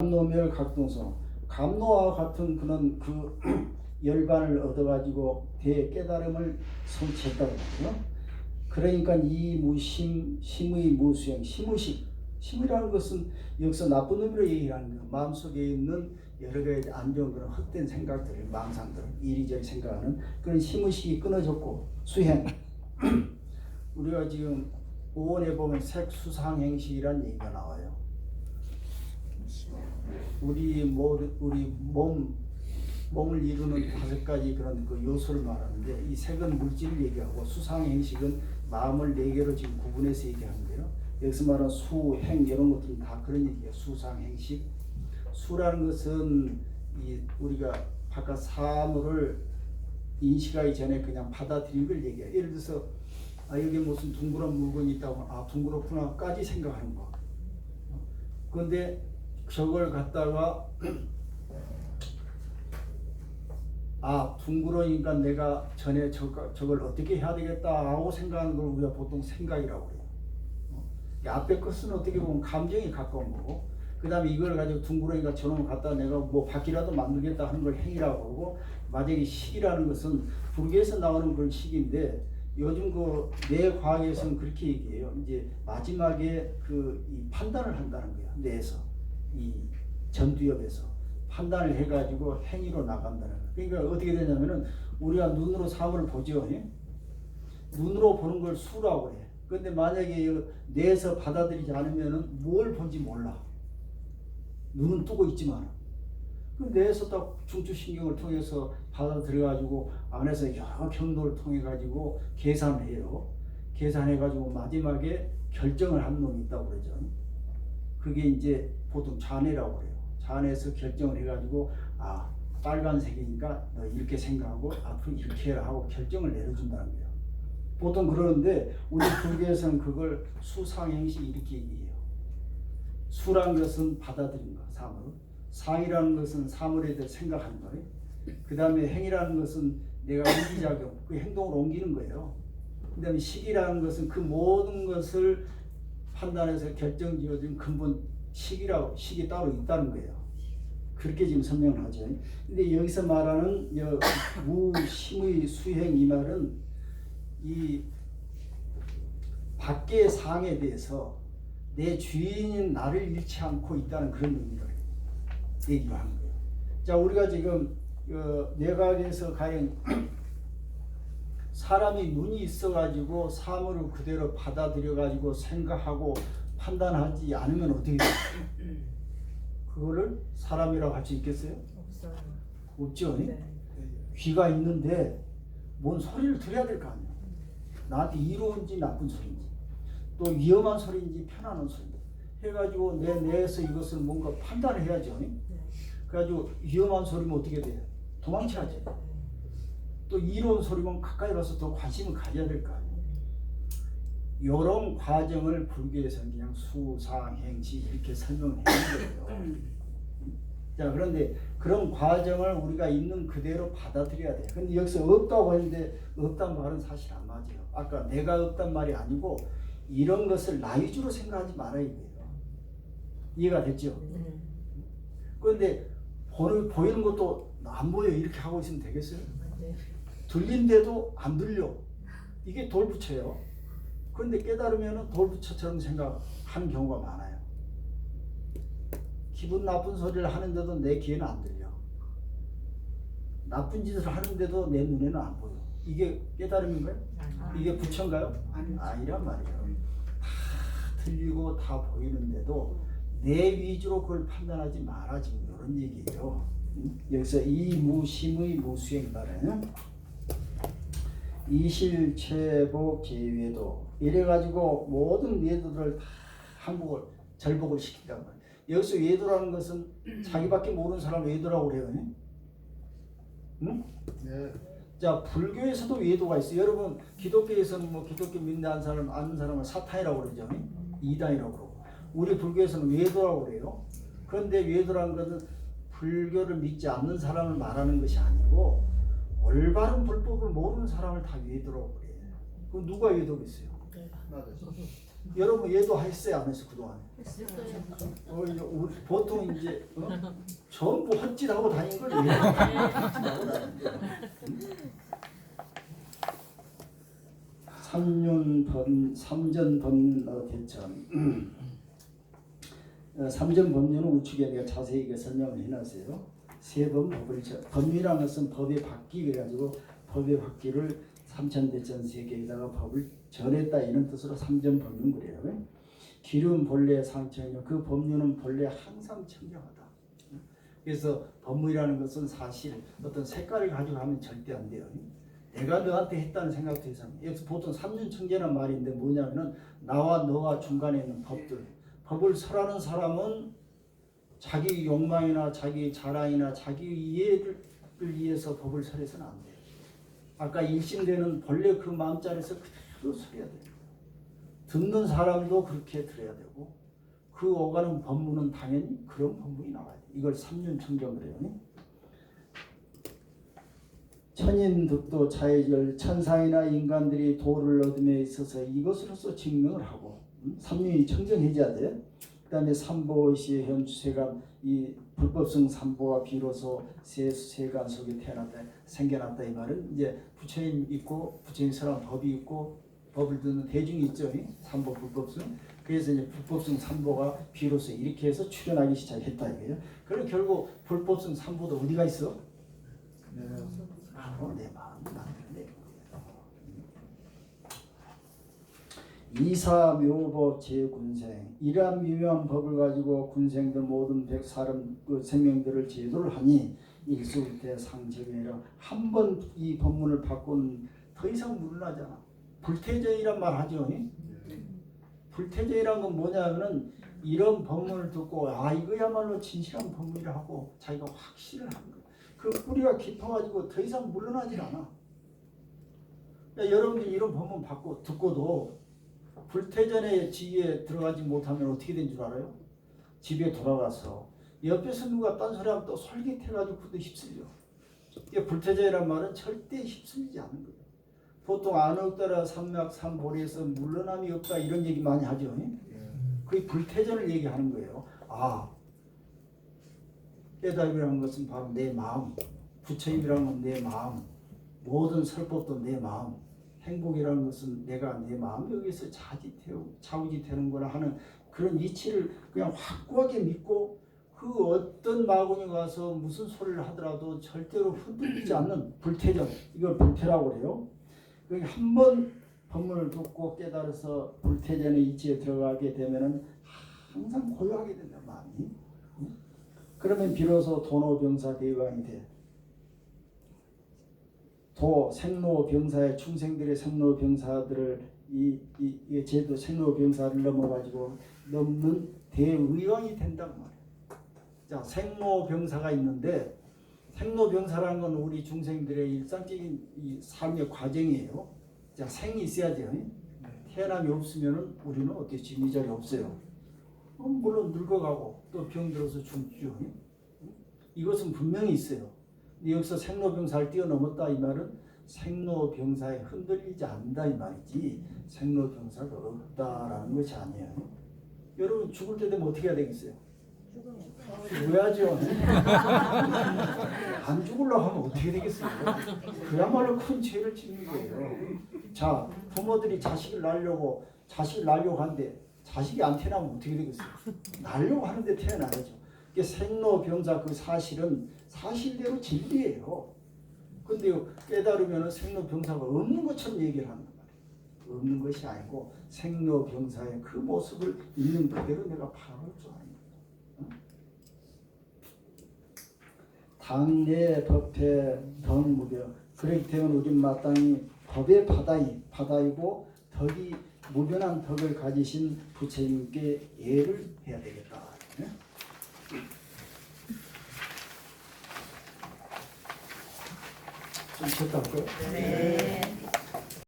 감노멸 각동성, 감노와 같은 그런 그 열반을 얻어가지고 대깨달음을 성취했다고 하죠. 그러니까 이 무심, 심의 무수행, 심의식, 심이라는 것은 여기서 나쁜 의미로 얘기하는 거예요. 마음속에 있는 여러 가지 안 좋은 그런 헛된 생각들, 망상들, 이리저리 생각하는 그런 심의식이 끊어졌고, 수행. 우리가 지금 오원에 보면 색수상행식이라는 얘기가 나와요. 우리 몸을 이루는 5가지 그런 그 요소를 말하는데, 이 색은 물질을 얘기하고 수상행식은 마음을 4개로 지금 구분해서 얘기하는데요. 여기서 말하는 수, 행 이런 것들은 다 그런 얘기예요. 수상행식. 수라는 것은 우리가 바깥 사물을 인식하기 전에 그냥 받아들인 걸 얘기해요. 예를 들어서 여기 무슨 둥그런 물건이 있다고 둥그렇구나까지 생각하는 거. 그런데 저걸 갖다가 둥그러니까 내가 전에 저걸 어떻게 해야 되겠다 하고 생각하는 걸 우리가 보통 생각이라고 해요. 앞에 것은 어떻게 보면 감정이 가까운 거고, 그 다음에 이걸 가지고 둥그러니까 저놈을 갖다 내가 뭐 바퀴라도 만들겠다 하는 걸 행위라고 하고, 만약에 식이라는 것은 불교에서 나오는 그런 식인데, 요즘 그 뇌과학에서는 그렇게 얘기해요. 이제 마지막에 이 판단을 한다는 거예요. 뇌에서 이 전두엽에서 판단을 해가지고 행위로 나간다는 거예요. 그러니까 어떻게 되냐면은 우리가 눈으로 사물을 보죠. 예? 눈으로 보는 걸 수라고 해. 그런데 만약에 뇌에서 받아들이지 않으면은 뭘 본지 몰라. 눈은 뜨고 있지만. 그 뇌에서 딱 중추신경을 통해서 받아들여가지고 안에서 여러 경로를 통해가지고 계산을 해요. 계산해가지고 마지막에 결정을 하는 놈이 있다고 그러죠. 그게 이제 보통 자뇌라고 그래요. 자뇌에서 결정을 해가지고 빨간색이니까 너 이렇게 생각하고 앞으로 이렇게 해라 하고 결정을 내려준다는 거예요. 보통 그러는데 우리 불교에서는 그걸 수상행식 이렇게 얘기해요. 수란 것은 받아들인 거, 사물. 상이라는 것은 사물에 대해 생각하는 거예요. 그 다음에 행이라는 것은 내가 의기작용, 그 행동을 옮기는 거예요. 그 다음에 식이라는 것은 그 모든 것을 판단해서 결정지어진 근본 식이 따로 있다는 거예요. 그렇게 지금 설명을 하죠. 근데 여기서 말하는 무심의 수행 이 말은 이 밖의 상에 대해서 내 주인인 나를 잃지 않고 있다는 그런 의미를 얘기를 하는 거예요. 자, 우리가 지금 내각에서 과연 사람이 눈이 있어가지고 사물을 그대로 받아들여가지고 생각하고 판단하지 않으면 어떻게 돼요? 그거를 사람이라고 할 수 있겠어요? 없어요. 없죠. 네. 귀가 있는데 뭔 소리를 들어야 될 거 아니에요. 나한테 이로운지 나쁜 소리인지, 또 위험한 소리인지 편안한 소리인지 해가지고 내 뇌에서 이것을 뭔가 판단을 해야죠. 네. 그래가지고 위험한 소리면 어떻게 돼요? 도망쳐야죠. 또 이로운 소리면 가까이 가서 더 관심을 가져야 될 거 아니에요. 이런 과정을 불교에서는 그냥 수상행식 이렇게 설명해 는 거예요. 자, 그런데 그런 과정을 우리가 있는 그대로 받아들여야 돼요. 근데 여기서 없다고 했는데 없단 말은 사실 안 맞아요. 아까 내가 없단 말이 아니고 이런 것을 나 위주로 생각하지 말아야 돼요. 이해가 됐죠? 그런데 보이는 것도 안 보여 이렇게 하고 있으면 되겠어요? 들린데도 안 들려. 이게 돌부처예요. 그런데 깨달으면 돌부처처럼 생각하는 경우가 많아요. 기분 나쁜 소리를 하는데도 내 귀에는 안 들려. 나쁜 짓을 하는데도 내 눈에는 안 보여. 이게 깨달음인가요? 이게 부처인가요? 아니란 말이에요. 다 들리고 다 보이는데도 내 위주로 그걸 판단하지 마라, 지금 이런 얘기예요. 여기서 이 무심의 무수행 말은 이실체복 제외도 이래가지고 모든 외도들을 다 항복을 절복을 시킨단 말이에요. 여기서 외도라는 것은 자기밖에 모르는 사람 외도라고 그래요. 응? 네. 자, 불교에서도 외도가 있어요. 여러분 기독교에서는 뭐 기독교 믿는 사람 아는 사람을 사탄이라고 그러죠. 이단이라고 그러고. 우리 불교에서는 외도라고 그래요. 그런데 외도라는 것은 불교를 믿지 않는 사람을 말하는 것이 아니고 올바른 불법을 모르는 사람을 다 외도라고 그래요. 그럼 누가 외도겠어요? 맞아요. 여러분 얘도 했어요 안 했어 그동안? 했어요. 이제 우리 보통 이제 전부 헛짓하고 다닌 걸 왜? 삼전 법률 대천. 삼전 법률은 우측에 내가 자세히 설명을 해놨어요. 세번 법을 법률이라는 것은 법의 바뀌 그래가지고 법의 바뀌를 삼천대천 세계에다가 법을 전했다 이런 뜻으로 삼전 법률 그래요. 기름 본래 상천이요. 그 법률은 본래 항상 청정하다. 그래서 법문이라는 것은 사실 어떤 색깔을 가지고 하면 절대 안 돼요. 내가 너한테 했다는 생각도 해서 여기서 보통 삼륜청재란 말인데 뭐냐면은 나와 너와 중간에 있는 법들 법을 설하는 사람은 자기 욕망이나 자기 자랑이나 자기 이해를 위해서 법을 설해서는 안 돼요. 아까 일심되는 본래 그 마음자리에서 그대로 설해야 돼요. 듣는 사람도 그렇게 들어야 되고 그 오가는 법문은 당연히 그런 법문이 나와야 돼요. 이걸 삼륜청정을 해요. 천인득도 자의절 천상이나 인간들이 도를 얻음에 있어서 이것으로서 증명을 하고 삼륜이 청정해져야 돼. 그 다음에 삼보시 현주세간 이 불법성 삼보가 비로소 세간 속에 태어났다 생겨났다 이 말은 이제 부처님 있고 부처님 설한 법이 있고 법을 듣는 대중이 있죠. 삼보 불법성. 그래서 이제 불법성 삼보가 비로소 이렇게 해서 출현하기 시작했다 이거예요. 그럼 결국 불법성 삼보도 어디가 있어? 바로 내 마음 만드는 이사묘법 제군생 이러한 미묘한 법을 가지고 군생들 모든 백사람 그 생명들을 제도를 하니 일수일대 상정이라 한 번 이 법문을 바꾸는 더 이상 물러나잖아. 불태제이란 말 하죠. 불태제이란 건 뭐냐면은 이런 법문을 듣고 이거야말로 진실한 법문이라 하고 자기가 확신을 하는 거야. 그 뿌리가 깊어가지고 더 이상 물러나질 않아. 여러분들 이런 법문 받고 듣고도 불태전의 지위에 들어가지 못하면 어떻게 된 줄 알아요? 집에 돌아가서 옆에서 누가 딴소리하면 또 솔깃해가지고 그것도 휩쓸려. 불태전이란 말은 절대 휩쓸리지 않는 거예요. 보통 안옥따라 삼맥 삼보리에서 물러남이 없다 이런 얘기 많이 하죠. 그게 불태전을 얘기하는 거예요. 깨달음이라는 것은 바로 내 마음, 부처님이라는 건 내 마음, 모든 설법도 내 마음, 행복이라는 것은 내가 내 마음 여기서 자우지되는 거라 하는 그런 이치를 그냥 확고하게 믿고 그 어떤 마군이 가서 무슨 소리를 하더라도 절대로 흔들리지 않는 불태전, 이걸 불태라고 그래요. 한 번 법문을 듣고 깨달아서 불태전의 이치에 들어가게 되면은 항상 고요하게 된다 마음이. 그러면 비로소 도노병사 대왕이 돼. 생로병사의 충생들의 생로병사들을 이 제도 생로병사를 넘어가지고 넘는 대의왕이 된단 말이에요. 자, 생로병사가 있는데 생로병사라는 건 우리 중생들의 일상적인 이 삶의 과정이에요. 자, 생이 있어야죠. 태어남이 없으면 우리는 어떻게 지금 이 자리에 없어요. 물론 늙어가고 또 병들어서 죽죠. 이것은 분명히 있어요. 여기서 생로병사를 뛰어넘었다 이 말은 생로병사에 흔들리지 않는다 이 말이지 생로병사가 없다라는 것이 아니에요. 여러분 죽을 때 되면 어떻게 해야 되겠어요? 죽어야죠. 안 죽으려고 하면 어떻게 되겠어요? 그야말로 큰 죄를 짓는 거예요. 자, 부모들이 자식을 낳으려고 하는데 자식이 안 태어나면 어떻게 되겠어요? 낳으려고 하는데 태어나야죠. 이게 생로병사 그 사실은 사실대로 진리예요. 근데 깨달으면 생로병사가 없는 것처럼 얘기를 하는 거예요. 없는 것이 아니고 생로병사의 그 모습을 있는 그대로 내가 바라볼 줄 아는 거예요. 당내 법회 덕무벼 그렇기 때문에 우린 마땅히 법의 바다이고 덕이 무변한 덕을 가지신 부처님께 예를 해야 되겠다. 좀 쉬었다 할까요? 네.